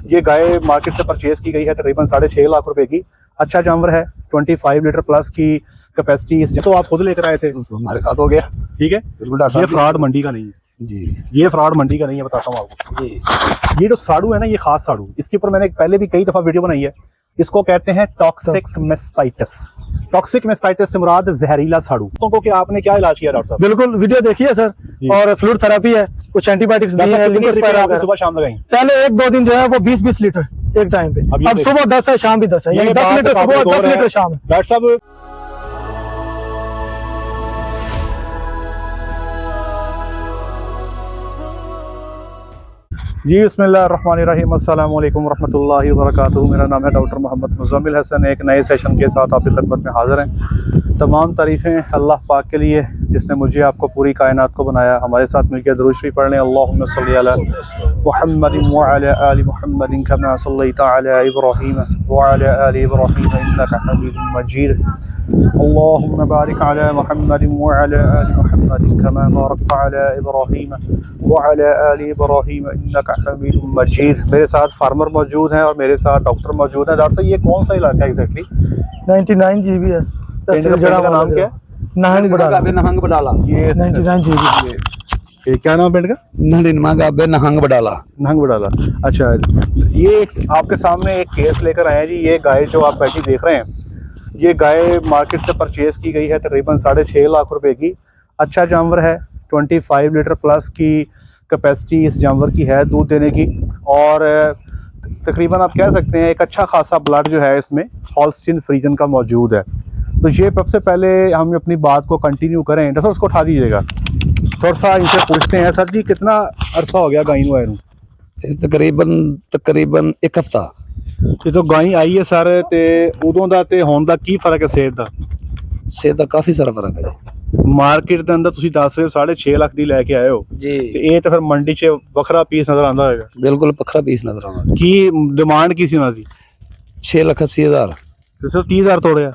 ये गाय मार्केट से परचेज की गई है तकरीबन 6.5 लाख रुपए की। अच्छा जानवर है, 25 लीटर प्लस की कैपेसिटी। तो आप खुद लेकर आए थे? हमारे साथ हो गया। ठीक है, ये फ्रॉड मंडी का नहीं है जी, ये फ्रॉड मंडी का नहीं है, बताता हूँ आपको जी। ये जो साड़ू है ना, ये खास साड़ू, इसके ऊपर मैंने पहले भी कई दफा वीडियो बनाई है। इसको कहते हैं टॉक्सिक मेस्टाइटिस। टॉक्सिक मेस्टाइटिस से मुराद जहरीला साड़ू। तो कि आपने क्या इलाज किया डॉक्टर साहब? बिल्कुल वीडियो देखिए सर, और फ्लूइड थेरेपी है, कुछ एंटीबायोटिक्स दिए हैं। आपने सुबह शाम लगाई? पहले 1-2 दिन जो है वो 20-20 लीटर एक टाइम पे। अब सुबह 10 है, शाम भी 10 है, यानी 10 लीटर सुबह, 10 लीटर शाम है। डॉक्टर साहब जी, बिस्मिल्लाहिर्रहमानिर्रहीम, अस्सलाम वालेकुम रहमतुल्लाहि व बरकातुहू। मेरा नाम है डॉक्टर मोहम्मद मुज़म्मिल हसन। एक नए सेशन के साथ आपकी खिदमत में हाज़िर हैं। तमाम तारीफ़ें अल्लाह पाक के लिए जिसने मुझे आपको पूरी कायनात को बनाया। हमारे साथ मिलकर दुरूद शरीफ पढ़ लें। अल्लाहुम्मा सल्ली अला मुहम्मदिन व अला आलि मुहम्मदिन कमा सल्लैता अला इब्राहीम व अला आलि इब्राहीम इन्नका हमीदुम मजीद। अल्लाहुम्मा बारिक अला मुहम्मदिन व अला आलि मुहम्मदिन कमा बारकता अला इब्राहीम व अला आलि इब्राहीम इन्नका हमीदुम मजीद। मेरे साथ फार्मर मौजूद हैं और मेरे साथ डॉक्टर मौजूद हैं। डॉक्टर साहब, ये कौन सा इलाका है एग्जैक्टली? 99 GB है। का नाम क्या है? नहंग बडाला। नहंग बडाला। ये 99 GB। ये क्या नाम पिंड का? नहंग बडाला। नहंग बडाला। अच्छा, ये आपके सामने एक केस लेकर आए हैं जी। ये गाय जो आप बैठी देख रहे हैं, ये गाय मार्केट से परचेज की गई है तकरीबन 6.5 लाख रुपए की। अच्छा जानवर है, 25 लीटर प्लस की कैपेसिटी इस जानवर की है दूध देने की। और तकरीबन आप कह सकते हैं एक अच्छा खासा ब्लड जो है इसमें हॉल्स्टीन फ्रीजन का मौजूद है। तो ये सबसे पहले हम अपनी बात को कंटिन्यू करें। डॉक्टर उसको उठा दीजिएगा, थोड़ा सा इनसे पूछते हैं। सर जी, कितना अरसा हो गया गाय हुआ है? तकरीबन 1 हफ्ता। ये तो गाय आई है सर, ते उदों दा ते हुण दा की फर्क है सेहत दा? सेहत दा काफी सारा फर्क है मार्केट के अंदर तुसीं दस रहे हो 6.5 लाख दी लैके आए हो जी, ते ये तो फिर मंडी च वखरा पीस नजर आंदा होगा। बिल्कुल वखरा पीस नजर आंदा। की डिमांड की सी उन्हां दी? 6,80,000। ते सर 30,000 तोड़िया?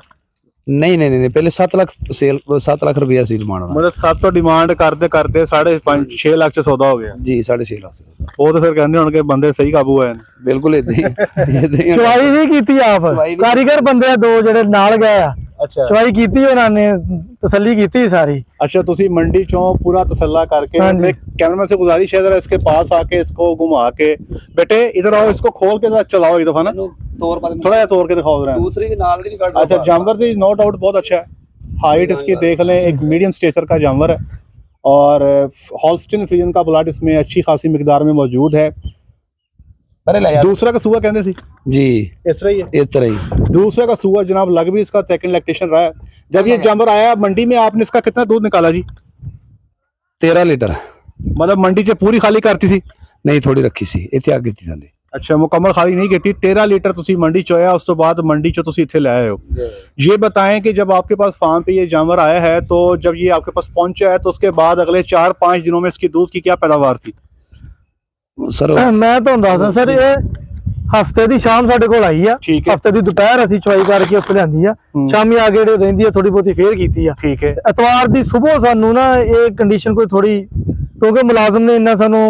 नहीं, पहले 7 लाख सेल, 7 लाख रुपया सी डिमांड। मतलब 7 तो डिमांड करते करते 5.5-6 लाख च सौदा हो गया जी। 6.5 लाख से वो तो फिर कहंदे हुण के बंदे सही काबू है। बिल्कुल इदां ही चवाई नहीं कीती आप, कारीगर बंदे दो जेडे नाल गए आ। अच्छा, चवाई कीती उन्हां ने, तसल्ली कीती सारी। अच्छा, तुसी मंडी चों पूरा तसल्ला करके अपने कैमरामैन से गुजारिश है जरा इसके पास आके इसको घुमा के, बेटे इधर आओ, इसको खोल के जरा चलाओ एक दफा ना, थोड़ा जा तोड़ के दिखाओ जरा। दूसरी भी नाल दी भी काट। अच्छा, जानवर दी नो डाउट बहुत अच्छा है। हाइट इसकी देख लें, एक मीडियम स्टेचर का जानवर है और हॉल्स्टीन फ्रीजन का ब्लड इसमें अच्छी खासी मिकदार में मौजूद है। दूसरा का सुआ कहने सी जी, इस तरह ही है। इस तरह ही दूसरा का सुआ जनाब लग भी इसका सेकंड लैक्टेशन रहा है। जब ये जानवर आया मंडी में, आपने इसका कितना दूध निकाला जी? 13 लीटर। मतलब मंडी से पूरी खाली करती थी? नहीं, थोड़ी रखी सी इत्थे आगे थी साले। अच्छा, मुकम्मल खाली नहीं की। 13 लीटर तुसी मंडी चोया, उस तो बाद मंडी चो तुसी इत्थे ले आए हो। ये बताएं कि जब आपके पास फार्म पे ये जानवर आया है, तो जब ये आपके पास पहुंचा है तो उसके बाद अगले 4-5 दिनों में इसकी दूध की क्या पैदावार थी? सर मैं तो दसदा सर, ये हफ्ते दी शाम साडे कोल आई आ। ठीक है। हफ्ते दी दोपहर असीं चवाई करके उत्थे लिआंदी आ, शामी आ के रहिंदी आ, थोड़ी बहुती फेर कीती आ। ठीक है। एतवार दी सुबह सानू ना ये कंडीशन कोई थोड़ी, क्योंकि मुलाजम ने इन्ना सानू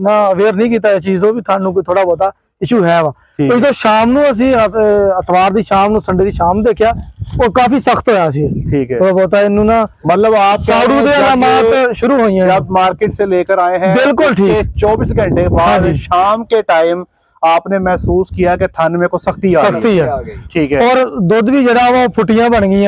ना अवेयर नहीं कीता इस चीज तो भी थानू कोई थोड़ा बहुता इशू है वा। तो जो शाम नू असीं एतवार दी शाम नू, संडे दी शाम देखिया, वो काफी सख्त होया सी। ठीक है। थोड़ा बहुता इन्नू ना, मतलब आप साड़ू दे अलामत शुरू हुई हैं जब मार्केट से लेकर आए हैं, बिल्कुल ठीक 24 घंटे बाद शाम के टाइम आपने महसूस किया कि थान में को सख्ती आ गई। ठीक है। और दुध भी जड़ा वा फुटियां बन गई,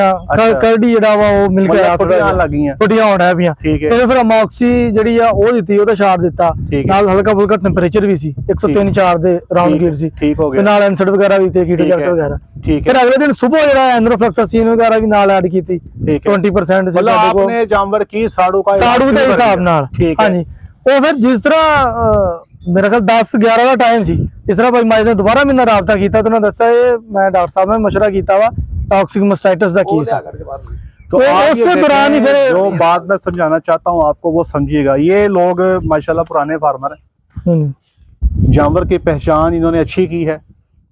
करडी जड़ा वा वो मिल गया, फुटियां लग गई, फुटियां होण है पियां। ठीक है। तो फिर अमॉक्सी जड़ी आ ओ दित्ती, ओदा छाड़ दित्ता, नाल हल्का फुल्का टेंपरेचर भी सी 103-4 दे राउंड गिर सी। ठीक हो गया। नाल एंसड वगैरह भी थे, कीटोजैक्ट वगैरह। ठीक है। फिर अगले दिन सुबह जड़ा एंड्रोफ्लैक्सासिन वगैरह भी नाल ऐड कीती 20%। मतलब आपने जानवर की साड़ू का साड़ू दे हिसाब नाल। हां जी। ओ फिर जिस तरह मेरा ख्याल 10-11 का टाइम सी, इस तरह भाई माई ने दोबारा मेरे राबता किया तो उन्होंने दसा मैं डॉक्टर साहब ने मशवरा किया वा टॉक्सिक मेस्टाइटिस का केस है। तो उससे दौरान ही फिर जो बात मैं समझाना चाहता हूँ आपको वो समझिएगा। ये लोग माशाल्लाह पुराने फार्मर हैं, जानवर की पहचान इन्होंने अच्छी की है।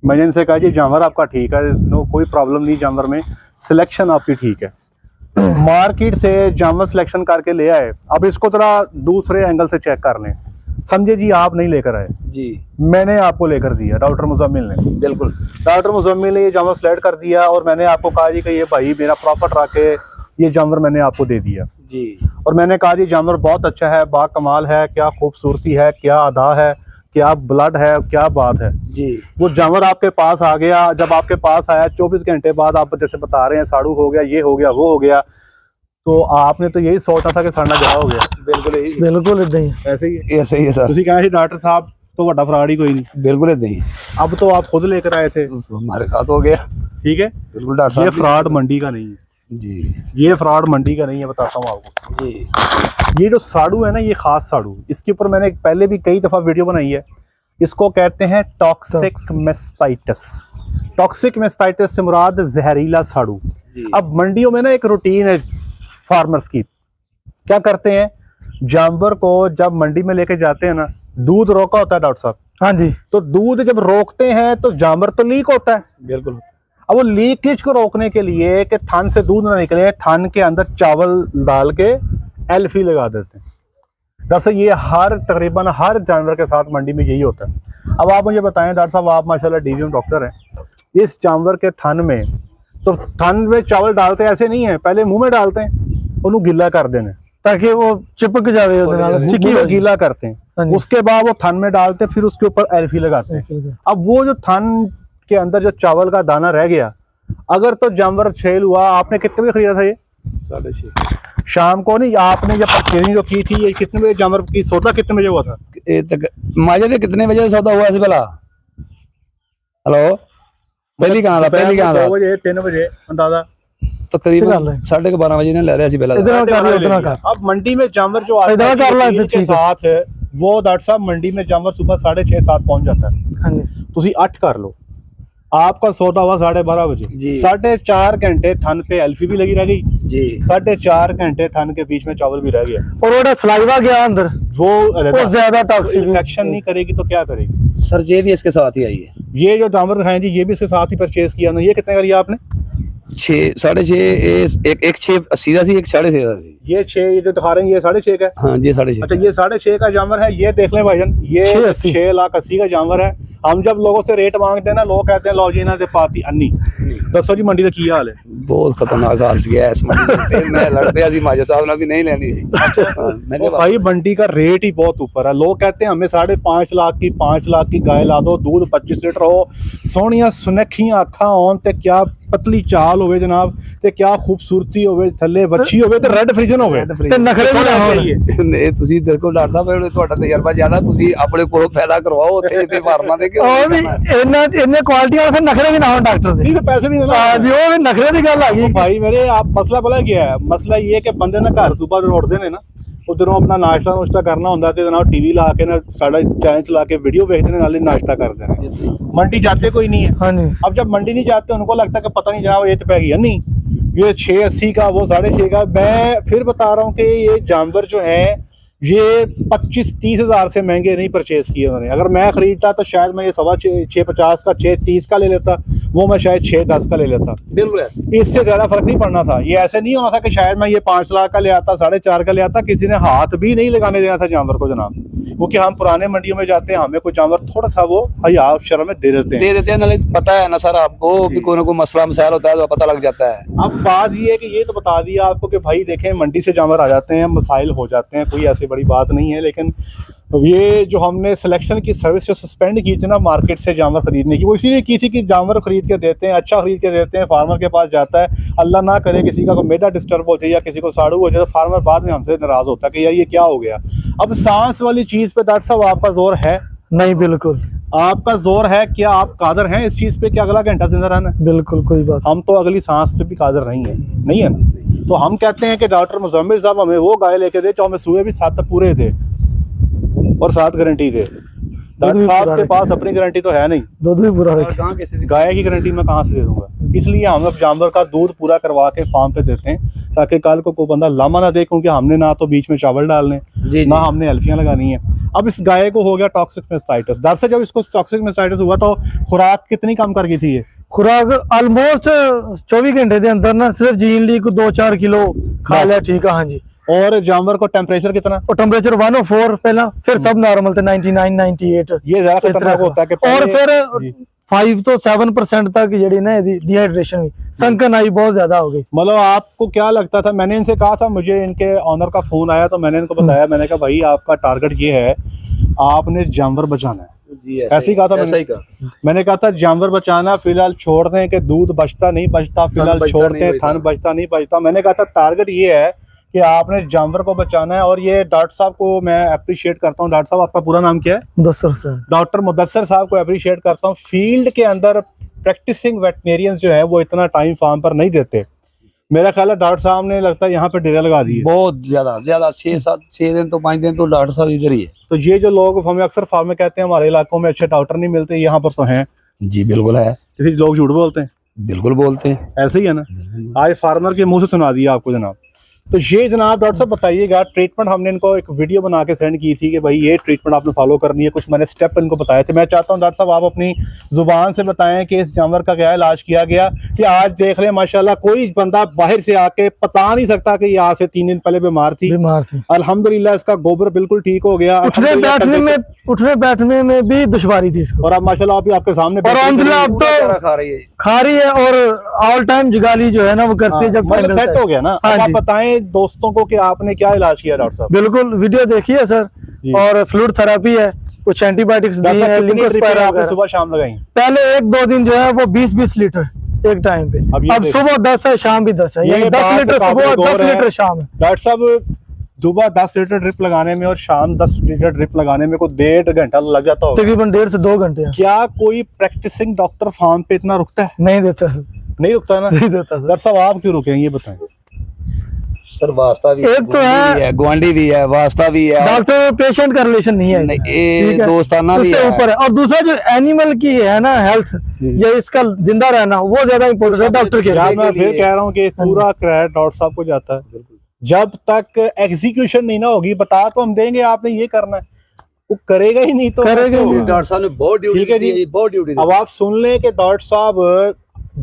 मैंने इनसे कहा जी जानवर आपका ठीक है, नो कोई प्रॉब्लम नहीं, जानवर में सिलेक्शन आपकी ठीक है। मार्केट से जानवर सिलेक्शन करके ले आए, अब इसको थोड़ा दूसरे एंगल से चेक कर लें। समझे जी आप नहीं लेकर आए, जी मैंने आपको लेकर दिया, डॉक्टर मुजम्मिल ने। बिल्कुल। डॉक्टर मुजम्मिल ने ये जानवर सेलेक्ट कर दिया और मैंने आपको कहा जी कि ये भाई मेरा प्रॉफिट रख के ये जानवर मैंने आपको दे दिया। जी और मैंने कहा जी जानवर बहुत अच्छा है, बा कमाल है, क्या खूबसूरती है, क्या अदा है, क्या ब्लड है, क्या बात है। जी वो जानवर आपके पास आ गया, जब आपके पास आया 24 घंटे बाद आप जैसे बता रहे हैं साड़ू हो गया, ये हो गया, वो हो गया, तो आपने तो यही सोचा था कि साढ़ा जा हो गया। बिल्कुल इदा ही ऐसे ही है। ऐसे ही है सर, ਤੁਸੀਂ कहा डॉक्टर साहब तो बड़ा फ्रॉड ही कोई नहीं, बिल्कुल इदा ही। अब तो आप खुद लेकर आए थे, हमारे साथ हो गया। ठीक है। बिल्कुल डॉक्टर ये साहब फ्रॉड मंडी का नहीं है, जी ये फ्रॉड मंडी का नहीं है, बताता हूँ आपको। जी ये जो साड़ू है ना, ये खास साड़ू, इसके ऊपर मैंने पहले भी कई दफा वीडियो बनाई है। इसको कहते हैं टॉक्सिक मेस्टाइटिस। टॉक्सिक मेस्टाइटिस से मुराद जहरीला साड़ू। अब मंडियों में ना एक रूटीन है फार्मर्स की, क्या करते हैं, जानवर को जब मंडी में लेके जाते हैं ना, दूध रोका होता है डॉक्टर साहब। हाँ जी। तो दूध जब रोकते हैं तो जानवर तो लीक होता है। बिल्कुल। अब वो लीकेज को रोकने के लिए कि थन से दूध ना निकले, थन के अंदर चावल डाल के एल्फी लगा देते हैं। डॉक्टर साहब ये तकरीबन हर जानवर के साथ मंडी में यही होता है। अब आप मुझे बताएं डॉक्टर साहब, आप माशाल्लाह डीवीएम डॉक्टर हैं, इस जानवर के थन में, तो थन में चावल डालते ऐसे नहीं है, पहले मुंह में डालते हैं, उन्हें गीला कर देना ताकि वो चिपक जावे, स्टिकी हो, गीला करते हाँ हैं, जी। उसके बाद वो थन में डालते हैं, फिर उसके ऊपर एल्फी लगाते हैं। अब वो जो थन के अंदर जो चावल का दाना रह गया, अगर तो जानवर सेल हुआ, आपने कितने बजे खरीदा था ये? 6:30 शाम को नहीं, आपने जब परचेजिंग जो की थी, ये कितने बजे जानवर की सौदा कितने बजे हुआ था? तक माजे से कितने बजे सौदा हुआ ऐसे भला? हेलो, पहली कहाँ था? पहली कहाँ था? 2 बजे 3 बजे अंदाजा तकरीबन 12:30 बजे ने ले रहे पहला। इतना कर लो, इतना कर। अब मंडी में जानवर जो आता इतना है कर लो, के ठीक है। साथ है, वो डॉक्टर साहब मंडी में जानवर सुबह 6:30-7 पहुंच जाता है। हाँ जी। तुसी 8 कर लो, आपका सौदा हुआ 12:30 बजे, जी। 4.5 घंटे थन पे एल्फी भी लगी रह गई, जी 4.5 घंटे थन के बीच में चावल भी रह गया। और वो सलाइवा गया अंदर, वो ज्यादा टॉक्सिक इन्फेक्शन नहीं करेगी तो क्या करेगी? सर ये भी इसके साथ ही आई है। ये जो जानवर दिखाएं जी, ये भी इसके साथ ही परचेज किया ना। ये कितने का लिया आपने? 6 6:30 एक 6 सीधा सी, एक 6:30 थी। ये 6, ये जो दिखा रहे हैं ये 6.5 का है। हाँ जी 6:30। अच्छा, ये 6.5 का जानवर है, ये देख लें भाईजान, ये 6,80,000 का जानवर है। हम जब लोगों से रेट मांगते हैं ना, लोग कहते हैं लो जी ना ते पाती अन्नी। दसो जी मंडी का की हाल है? बहुत खतरनाक हाल सी है इस मंडी में। मैं लड़ पिया सी माजा साहब ने भी नहीं लेनी थी। मैंने तो भाई मंडी का रेट ही बहुत ऊपर है। लोग कहते हैं हमें 5.5 लाख की 5 लाख की गाय ला दो, दूध 25 लीटर हो, सोहनिया सुनखियां अखा होन ते क्या पतली चाल होवे जनाब, ते क्या खूबसूरती होवे, थल्ले वच्छी होवे ते रेड फ्रिजन होवे ਤੇ ਨਖਰੇ ਵੀ ਨਾ ਹੋਣ। ਇਹ ਤੁਸੀਂ ਦੇਖੋ ਡਾਕਟਰ ਸਾਹਿਬ, ਤੁਹਾਡਾ ਤਜਰਬਾ ਜ਼ਿਆਦਾ, ਤੁਸੀਂ ਆਪਣੇ ਕੋਲੋਂ ਪੈਦਾ ਕਰਵਾਓ ਉੱਥੇ ਤੇ ਫਾਰਮਾਂ ਦੇ ਕਿ ਉਹ ਵੀ ਇੰਨੇ ਕੁਆਲਿਟੀ ਵਾਲੇ ਫਿਰ ਨਖਰੇ ਵੀ ਨਾ ਹੋਣ ਡਾਕਟਰ ਦੇ। नहीं तो पैसे भी नहीं ਹਾਂ लगे। ਜੀ, ਉਹ ਵੀ ਨਖਰੇ ਦੀ ਗੱਲ ਆ ਗਈ। भाई मेरे आप मसला पता क्या है? मसला ये कि बंदे ना घर सुबह उठते ने ना, उधरों अपना नाश्ता नुश्ता करना होंदा ते जनाब टीवी ला के ना साडा चैनल चला के वीडियो देखते ने, नाले नाश्ता करते हैं। मंडी जाते कोई नहीं है। हाँ जी। अब जब मंडी नहीं जाते उनको लगता है कि पता नहीं जनाब ये तो पै गया, नहीं ये 6.80 का, वो 6.5 का। मैं फिर बता रहा हूँ कि ये जानवर जो है ये 25-30 हज़ार से महंगे नहीं परचेज किए उन्होंने। अगर मैं खरीदता तो शायद मैं ये 6.50 का 6.30 का ले लेता, वो मैं शायद 6.10 का ले लेता। बिल्कुल इससे ज्यादा फर्क नहीं पड़ना था। ये ऐसे नहीं होना था कि शायद मैं ये 5 लाख का ले आता, 4.5 का ले आता, किसी ने हाथ भी नहीं लगाने देना था जानवर को जनाब। क्योंकि हम पुराने मंडियों में जाते हैं, हमें कोई जानवर थोड़ा सा वो हया शर्म में दे देते हैं। दे देते हैं, नाले पता है ना सर आपको कि कोई ना कोई मसला मसाइल होता है तो पता लग जाता है। अब बात ये है कि ये तो बता दिया आपको कि भाई देखें मंडी से जानवर आ जाते हैं, मसाइल हो जाते हैं, कोई ऐसी बड़ी बात नहीं है। लेकिन ये जो हमने सिलेक्शन की सर्विस जो सस्पेंड की थी ना मार्केट से जानवर खरीदने की, वो इसीलिए की थी कि जानवर खरीद के देते हैं, अच्छा खरीद के देते हैं, फार्मर के पास जाता है, अल्लाह ना करे किसी का कोई मेडा डिस्टर्ब हो जाए या किसी को साड़ू हो जाए तो फार्मर बाद में हमसे नाराज होता है कि यार ये क्या हो गया। अब सांस वाली चीज़ पे डॉक्टर साहब आपका जोर है? नहीं, बिल्कुल आपका जोर है। क्या आप कादर हैं इस चीज़ पे कि अगला घंटा जिंदा रहना? बिल्कुल कोई बात। हम तो अगली सांस पे भी कादर नहीं है, नहीं है ना। तो हम कहते हैं कि डॉक्टर मुजम्मिल साहब हमें वो गाय लेके दे जो हमें सुबह भी 7 पूरे थे और 7 गारंटी दे। डॉक्टर साहब के पास अपनी गारंटी तो है नहीं, दूध भी पूरा रखे। कहाँ कैसे गाय की गारंटी मैं कहाँ से दे दूंगा? इसलिए हम अब जानवर का दूध पूरा करवा के फार्म पे देते हैं ताकि कल को कोई बंदा लामा ना दे, क्योंकि हमने ना तो बीच में चावल डालने, जी, ना हमने अल्फियाँ लगानी है। अब इस गाय को हो गया टॉक्सिक मेस्टाइटिस। दरअसल जब इसको टॉक्सिक मेस्टाइटिस हुआ तो खुराक कितनी कम कर गई थी ये? खुराक ऑलमोस्ट 24 घंटे के अंदर ना सिर्फ जीन ली को 2-4 किलो खा बस। लिया, ठीक है। हाँ जी। और जानवर को टेम्परेचर कितना? और टेम्परेचर 104 पहला, फिर सब नॉर्मल थे 99 98। ये ज्यादा खतरनाक होता है कि और पहले- फिर जी। 5 तो 7% तक जी ना डिहाइड्रेशन हुई, संकन आई बहुत ज्यादा हो गई। मतलब आपको क्या लगता था? मैंने इनसे कहा था, मुझे इनके ऑनर का फोन आया तो मैंने इनको बताया, मैंने कहा भाई आपका टारगेट ये है, आपने जानवर बचाना है। जी ऐसे ही कहा था ऐसा ही मैंने कहा था जानवर बचाना, फिलहाल छोड़ दें कि दूध बचता नहीं बचता, फिलहाल बचता छोड़ नहीं दें बचता। थन बचता नहीं बचता। मैंने कहा था टारगेट ये है कि आपने जानवर को बचाना है। और ये डॉक्टर साहब को मैं अप्रिशिएट करता हूँ। डॉक्टर साहब आपका पूरा नाम क्या है? दसर से डॉक्टर मुदस्सर साहब को अप्रिशिएट करता हूँ। फील्ड के अंदर प्रैक्टिसिंग वेटनेरियंस जो है वो इतना टाइम फार्म पर नहीं देते। मेरा ख्याल है डॉक्टर साहब ने लगता है यहाँ पे डेरा लगा दी है। बहुत ज्यादा 6 दिन तो 5 दिन तो डॉक्टर साहब इधर ही है। तो ये जो लोग हमें अक्सर फार्म में कहते हैं हमारे इलाकों में अच्छे डॉक्टर नहीं मिलते, यहाँ पर तो हैं। जी बिल्कुल है, तो फिर लोग झूठ बोलते हैं, बिल्कुल बोलते हैं। ऐसे ही है ना। आज फार्मर के मुंह से सुना दिया आपको जनाब। तो ये जनाब डॉक्टर साहब बताइएगा, ट्रीटमेंट हमने इनको एक वीडियो बना के सेंड की थी कि भाई ये ट्रीटमेंट आपने फॉलो करनी है, कुछ मैंने स्टेप इनको बताए थे। मैं चाहता हूँ डॉक्टर साहब आप अपनी जुबान से बताएं कि इस जानवर का क्या इलाज किया गया। कि आज देख लें माशाल्लाह कोई बंदा बाहर से आके बता नहीं सकता कि यहाँ से 3 दिन पहले बीमार थी, अल्हम्दुलिल्लाह इसका गोबर बिल्कुल ठीक हो गया। उठने बैठने में भी दुश्वारी थी इसको, और अब माशाल्लाह अभी आपके सामने और अल्हम्दुलिल्लाह अब तो खा रही है और ऑल टाइम जुगाली जो है ना वो करती है। जब मतलब सेट हो गया ना। हाँ अब आप जी। बताएं दोस्तों को कि आपने क्या इलाज किया डॉक्टर साहब? बिल्कुल वीडियो देखिए सर, और फ्लूइड थेरेपी है, कुछ एंटीबायोटिक्स दी डॉक्टर है, साहब कितनी ड्रिपें लिंकोस्पायरा आपने वगैरह। सुबह शाम लगाई? पहले 1-2 दिन जो है वो 20-20 लीटर एक टाइम पे, अब अब सुबह 10 है शाम भी 10 है, ये यानी 10 बात लीटर काबिल सुबह गौर 10 है। लीटर शाम है। डॉक्टर साहब सुबह 10 लीटर ड्रिप लगाने में और शाम 10 लीटर ड्रिप लगाने में कोई 1.5 घंटा लग जाता होगा। तकरीबन 1.5 से 2 घंटे है। क्या कोई प्रैक्टिसिंग डॉक्टर फार्म पे इतना रुकता है? नहीं देता सर, नहीं रुकता है ना। नहीं देता सर। डॉक्टर साहब आप क्यों रुके हैं ये बताएं? सर वास्ता भी एक तो है गुआंढी भी है, वास्ता भी है, डॉक्टर पेशेंट का रिलेशन नहीं है, नहीं, ठीक है? दोस्ताना भी उससे है। ऊपर है। और दूसरा जो एनिमल की है ना हेल्थ या इसका जिंदा रहना वो ज्यादा इम्पोर्टेंट है डॉक्टर के यार लिए। मैं फिर कह रहा हूँ कि इस पूरा क्रेडिट डॉक्टर साहब को जाता है। जब तक एग्जीक्यूशन नहीं ना होगी, बता तो हम देंगे आपने ये करना है, वो करेगा ही नहीं तो करेगा कैसे ही होगा? नहीं। डॉक्टर साहब ने बहुत ड्यूटी ठीक है दी जी। है, बहुत ड्यूटी दी अब आप सुन लें कि डॉक्टर साहब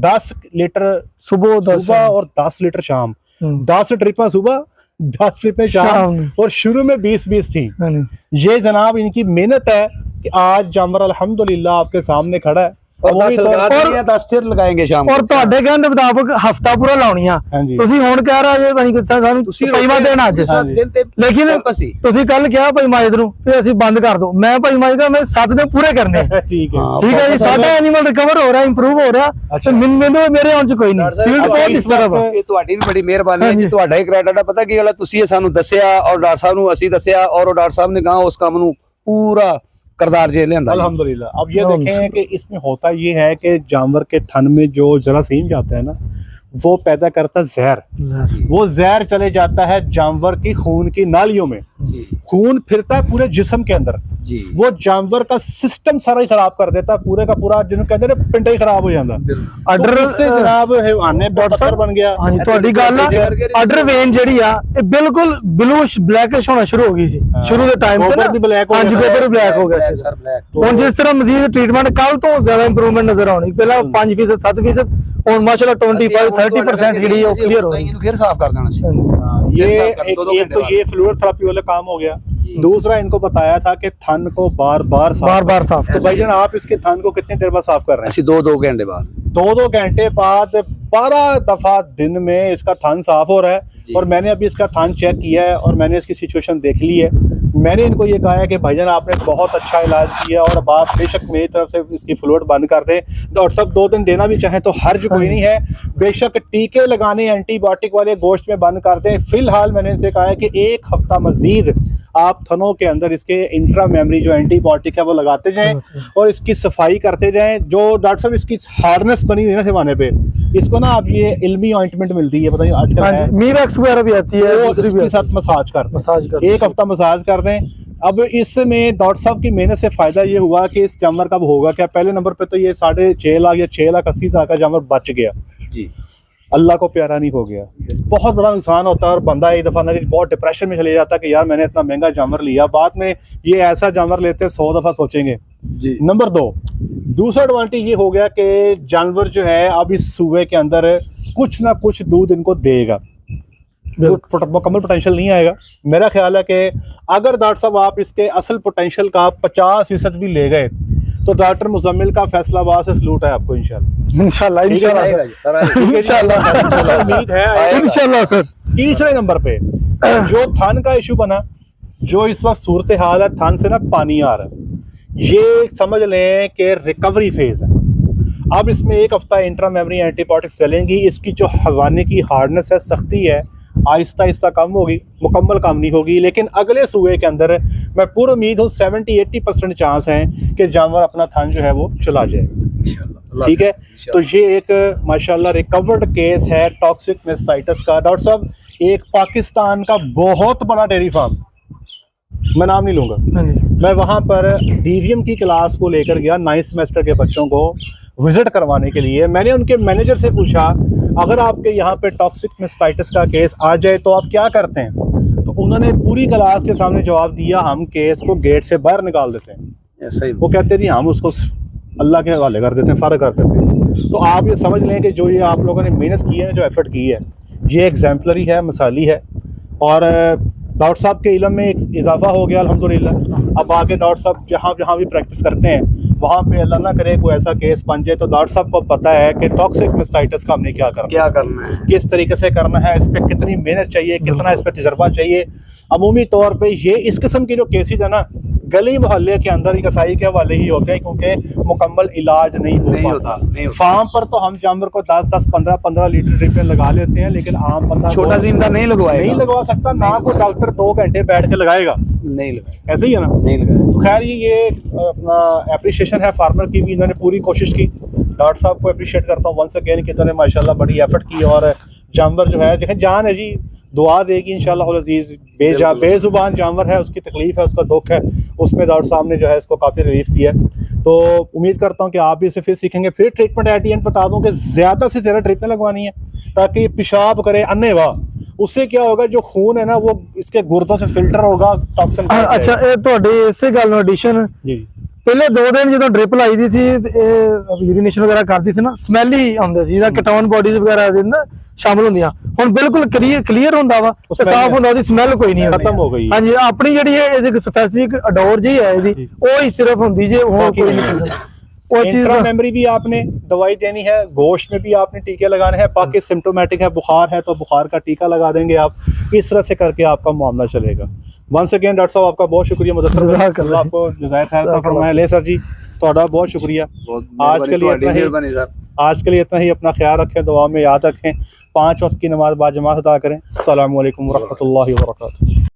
10 लीटर सुबह 10 सुबह और 10 लीटर शाम, हम्म। 10 ट्रिपें सुबह 10 ट्रिपें शाम, शाम। और शुरू में 20-20 थी। हाँ जी। ये जनाब इनकी मेहनत है कि आज जानवर अल्हम्दुलिल्लाह आपके सामने खड़ा है। और वही 10 तो- लगा दिए, 10 फिर लगाएंगे शाम और को। ਤੁਹਾਡੇ ਕਹਿਣ ਦੇ ਮੁਤਾਬਕ ਹਫਤਾ ਪੂਰਾ ਲਾਉਣੀਆਂ हाँ जी। ਤੁਸੀਂ ਹੁਣ ਕਹਿ ਰਹੇ ਜੇ ਭਾਈ ਸਾਨੂੰ ਤੁਸੀਂ ਪਈਵਾ ਦੇਣਾ ਅੱਜ ਹਾਂਜੀ। ਦਿਨ ਤੇ ਲੇਕਿਨ focus ਹੀ। ਤੁਸੀਂ ਕੱਲ ਕਿਹਾ ਭਾਈ ਮਾਜਦ ਨੂੰ ਵੀ ਅਸੀਂ ਬੰਦ ਕਰ ਦੋ, ਮੈਂ ਭਾਈ ਮਾਜਦ ਕਹਾ ਮੈਂ 7 ਦਿਨ ਪੂਰੇ ਕਰਨੇ ਆ। ठीक है। हाँ, ਠੀਕ ਹੈ ਜੀ, ਸਾਡਾ ਐਨੀਮਲ ਰਿਕਵਰ ਹੋ ਰਿਹਾ, ਇੰਪਰੂਵ ਹੋ ਰਿਹਾ, ਅੱਛਾ। ਤੇ ਮੈਨੂੰ ਮੇਰੇ ਆਉਣ ਚ ਕੋਈ ਨਹੀਂ। ਡਾਕਟਰ ਸਾਹਿਬ, ਫੀਲਡ ਬਹੁਤ ਇਸ ਡਿਸਟਰਬ ਆ। ਵਕਤ- ਇਹ ਤੁਹਾਡੀ ਵੀ ਬੜੀ ਮਿਹਰਬਾਨੀ ਹੈ ਜੀ, ਹਾਂਜੀ। ਤੁਹਾਡਾ ਹੀ ਕ੍ਰੈਡਿਟ ਹੈ। ਪਤਾ ਕੀ ਗੱਲ ਹੈ, ਤੁਸੀਂ ਇਹ ਸਾਨੂੰ ਦੱਸਿਆ ਔਰ ਡਾਕਟਰ ਸਾਹਿਬ ਨੂੰ ਅਸੀਂ ਦੱਸਿਆ ਔਰ ਉਹ ਡਾਕਟਰ ਸਾਹਿਬ ਨੇ ਕਹਾ ਉਸ ਕੰਮ ਨੂੰ ਪੂਰਾ करदार जे लिया। अल्हम्दुलिल्लाह। अब ये देखें कि इसमें होता ये है कि जानवर के थन में जो जरासीम जाता है ना, वो पैदा करता है जहर। वो जहर चले जाता है जानवर की खून की नालियों में, खून फिरता है पूरे जिस्म के अंदर जी। वो जानवर का सिस्टम सारा ही खराब कर देता है, पूरे का पूरा जिन्होंने कहते हैं पिंड ही खराब हो जाता। ਆਰਡਰ तो इससे जनाब हैवाने बदतर बन गया। हाँ जी, ਤੁਹਾਡੀ ਗੱਲ ਆ। ਆਰਡਰ ਵੇਨ ਜਿਹੜੀ ਆ ਇਹ ਬਿਲਕੁਲ ਬਲੂਸ਼ ਬਲੈਕਿਸ਼ ਹੋਣਾ ਸ਼ੁਰੂ ਹੋ ਗਈ ਸੀ ਸ਼ੁਰੂ ਦੇ ਟਾਈਮ ਤੇ ਗੋਬਰ ਵੀ black ਹੋ ਹਾਂਜੀ ਗਿਆ। ਗੋਬਰ ਬਲੈਕ ਹੋ ਗਿਆ ਸੀ सर ब्लैक ਹੁਣ ਜਿਸ ਤਰ੍ਹਾਂ ਮਜ਼ੀਦ ਟ੍ਰੀਟਮੈਂਟ ਕੱਲ ਤੋਂ ਜ਼ਿਆਦਾ ਇੰਪਰੂਵਮੈਂਟ ਨਜ਼ਰ ਆਉਣੀ, ਪਹਿਲਾਂ 5% 7%, ਹੁਣ ਮਾਸ਼ਾਅੱਲਾ 25-30% ਜਿਹੜੀ ਉਹ ਕਲੀਅਰ ਹੋ ਗਈ। ਇਹਨੂੰ ਫਿਰ ਸਾਫ਼ ਕਰ ਦੇਣਾ ਸੀ। ये साफ कर, एक 2-2 एक घंटे तो बाद। ये फ्लूइड थेरेपी वाला काम हो गया। दूसरा इनको बताया था कि थन को बार बार साफ तो भाईजान आप इसके थन को कितनी देर बाद साफ कर रहे हैं? ਅਸੀਂ 2-2 घंटे बाद 2-2 घंटे बाद 12 दफा दिन में इसका थन साफ हो रहा है। और मैंने अभी इसका थन चेक किया है और मैंने इसकी सिचुएशन देख ली है। मैंने इनको ये कहा है कि भाईजान आपने बहुत अच्छा इलाज किया और अब आप बेशक मेरी तरफ से इसकी फ्लूइड बंद कर दें। डॉक्टर साहब 2 दिन देना भी चाहें तो हर्ज कोई नहीं है, बेशक टीके लगाने एंटीबायोटिक वाले गोश्त में बंद कर दें। फिलहाल मैंने इनसे कहा है कि 1 हफ्ता मजीद आप थनों के अंदर इसके इंट्रा मेमोरी जो एंटीबायोटिक है वो लगाते जाएं और इसकी सफाई करते जाएं। जो डॉक्टर साहब इसकी हार्डनेस बनी हुई है ना सिवाने पे, इसको ना आप ये इल्मी ऑइंटमेंट मिलती है, पता नहीं आजकल है, मीवैक्स वगैरह भी आती है, वो दूसरी भी इसके आती साथ मसाज कर दें। मसाज कर दें। 1 हफ्ता मसाज कर दें। अब इसमें डॉक्टर साहब की मेहनत से फायदा ये हुआ कि इस जानवर का होगा क्या, पहले नंबर पे तो ये 6.5 लाख या 6,80,000 का जानवर बच गया, जी। अल्लाह को प्यारा नहीं हो गया। बहुत बड़ा नुकसान होता है और बंदा एक दफ़ा ना बहुत डिप्रेशन में चले जाता है कि यार मैंने इतना महंगा जानवर लिया, बाद में ये ऐसा जानवर लेते 100 दफ़ा सोचेंगे। जी। नंबर 2 दूसरा एडवांटेज ये हो गया कि जानवर जो है अब इस सूबे के अंदर कुछ ना कुछ दूध इनको देगा। मुकम्मल पोटेंशियल नहीं आएगा। मेरा ख्याल है कि अगर डॉक्टर साहब आप इसके असल पोटेंशियल का 50% भी ले गए तो डॉक्टर मुजम्मिल का फैसलाबाद से सलूट है आपको इंशाल्लाह। इंशाल्लाह उम्मीद है इंशाल्लाह सर। तीसरे नंबर पे जो थन का इशू बना, जो इस वक्त सूरत हाल है, थन से ना पानी आ रहा है, ये समझ लें कि रिकवरी फेज है। अब इसमें 1 हफ्ता इंट्रा मेमोरी एंटीबायोटिक्स चलेंगी। इसकी जो हवाने की हार्डनेस है, सख्ती है, आहिस्ता आहिस्ता कम होगी, मुकम्मल कम नहीं होगी। लेकिन अगले सूए के अंदर मैं पूरी उम्मीद हूँ 70-80% चांस हैं कि जानवर अपना थन जो है वो चला जाएगा। ठीक है, तो ये एक माशाल्लाह रिकवर्ड केस है टॉक्सिक मेस्टाइटिस का। डॉक्टर साहब, एक पाकिस्तान का बहुत बड़ा डेयरी फार्म, मैं नाम नहीं लूँगा, मैं वहाँ पर डीवीएम की क्लास को लेकर गया 9th सेमेस्टर के बच्चों को विजिट करवाने के लिए। मैंने उनके मैनेजर से पूछा, अगर आपके यहाँ पे टॉक्सिक मेस्टाइटिस का केस आ जाए तो आप क्या करते हैं? तो उन्होंने पूरी क्लास के सामने जवाब दिया, हम केस को गेट से बाहर निकाल देते हैं। ऐसा ही वो कहते नहीं, हम उसको अल्लाह के हवाले कर देते हैं, फ़र्क कर देते हैं। तो आप ये समझ लें कि जो ये आप लोगों ने मेहनत की है, जो एफर्ट की है, ये एग्जाम्पलरी है, मिसाली है। और डॉक्टर साहब के इल्म में एक इजाफा हो गया अल्हम्दुलिल्लाह। अब आगे डॉक्टर साहब जहाँ जहाँ भी प्रैक्टिस करते हैं वहाँ पे अल्लाह ना करे कोई ऐसा केस बन जाए तो डॉक्टर साहब को पता है कि टॉक्सिक मेस्टाइटिस का हमने क्या करना है, किस तरीके से करना है, इस पर कितनी मेहनत चाहिए, कितना इस पर तजर्बा चाहिए। अमूमी तौर पे ये इस किस्म के जो केसेस है ना, गली मोहल्ले के अंदर कसाई के हवाले ही होते हैं, क्योंकि मुकम्मल इलाज नहीं होता। फार्म पर तो हम जानवर को 10-10, 15-15 लीटर ड्रिपें लगा लेते हैं, लेकिन आम बंदा छोटा सी इनका नहीं लगवा सकता, ना कोई डॉक्टर 2 घंटे बैठ के लगाएगा, नहीं लगाएगा, ऐसे ही है ना, नहीं लगाएगा। तो खैर ये अपना एप्रिशिएशन है फार्मर की भी, इन्होंने पूरी कोशिश की। डॉक्टर साहब को अप्रिशिएट करता हूँ वंस अगेन कि इन्होंने माशाल्लाह बड़ी एफर्ट की। और जानवर जो है, देखें जान है जी, दुआ देगी इंशाल्लाह अज़ीज़। बेजुबान जानवर है, उसकी तकलीफ़ है, उसका दुख है, उसमें डॉक्टर साहब ने जो है इसको काफ़ी रिलीफ दिया। तो उम्मीद करता हूँ कि आप भी इसे फिर सीखेंगे। फिर ट्रीटमेंट एट दी एंड बता दूँ कि ज़्यादा से ज़्यादा ड्रिपें लगवानी है ताकि पेशाब करे अन्नेवाह। उससे क्या होगा, जो खून है ना वो इसके गुर्दों से फिल्टर होगा, टॉक्सिन। अच्छा, ये ਤੁਹਾਡੇ ਇਸੇ ਗੱਲ ਨੂੰ ਐਡੀਸ਼ਨ जी, ਪਹਿਲੇ 2 ਦਿਨ ਜਦੋਂ ਡ੍ਰਿਪ ਲਾਈ ਦੀ ਸੀ, ਯੂਰੀਨੇਸ਼ਨ ਵਗੈਰਾ ਕਰਦੀ ਸੀ ਨਾ, ਸਮੈਲ ਹੀ ਆਉਂਦਾ ਸੀ, ਜਿਹਦਾ ਕੀਟਾਣੂ ਬੋਡੀਜ਼ ਵਗੈਰਾ ਦੇ ਨਾ ਸ਼ਾਮਲ ਹੁੰਦੀਆਂ। ਹੁਣ ਬਿਲਕੁਲ ਕਲੀਅਰ ਹੁੰਦਾ ਵਾ, ਸਾਫ਼ ਹੁੰਦਾ, ਉਹਦੀ ਸਮੈਲ ਕੋਈ ਨਹੀਂ खत्म हो गई। ਹਾਂਜੀ, ਆਪਣੀ ਜਿਹੜੀ ਇਹਦੀ ਸਪੈਸੀਫਿਕ ਅਡੋਰ ਜੀ ਹੈ ਇਹਦੀ, ਉਹ ਹੀ ਸਿਰਫ ਹੁੰਦੀ ਜੇ, ਹੋਰ ਕੋਈ ਨਹੀਂ। वो चीज इंट्रा मेमोरी भी आपने दवाई देनी है, गोश्त में भी आपने टीके लगाने हैं। बाकी सिम्टोमेटिक है, बुखार है तो बुखार का टीका लगा देंगे आप। इस तरह से करके आपका मामला चलेगा। वंस अगेन डॉक्टर साहब आपका बहुत शुक्रिया, मुदस्सर अल्लाह आपको जज़ाए खैर अता फरमाए। ले सर जी, ਤੁਹਾਡਾ बहुत शुक्रिया। आज के लिए इतना ही। अपना ख्याल रखें, दुआ में याद रखें, 5 वक्त की नमाज बाजमात अदा करें। अस्सलामु अलैकुम व रहमतुल्लाहि व बरकातुहू।